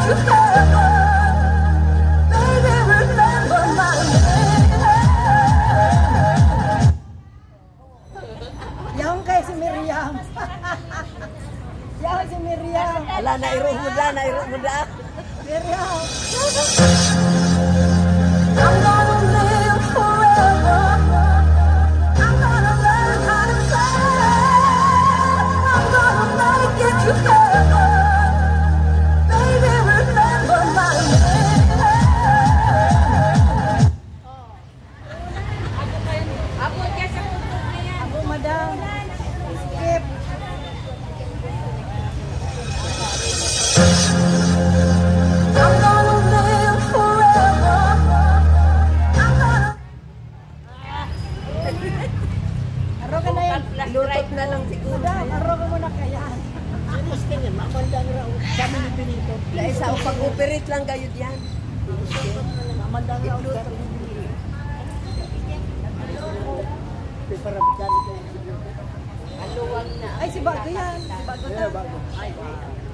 Yang kay si Miriam. Yang si Miriam. Ala, nairo mo da. Miriam. I'm gonna live forever. I'm gonna learn how to fly. I'm gonna make it to heaven. Baby, remember my name. Ako, madam. Skip. I'm gonna live forever. I'm gonna. Aro ka na yan. Lutot na lang siguro. Madam, aro ka muna kaya. Mas kanya, mamandang raw. Kami ni Benito. Dahil sa pag-operate lang kayo diyan. Mamandang raw. Para dyan. Aluwag na. Ay, si Bago yan. Si Bago na. Ay,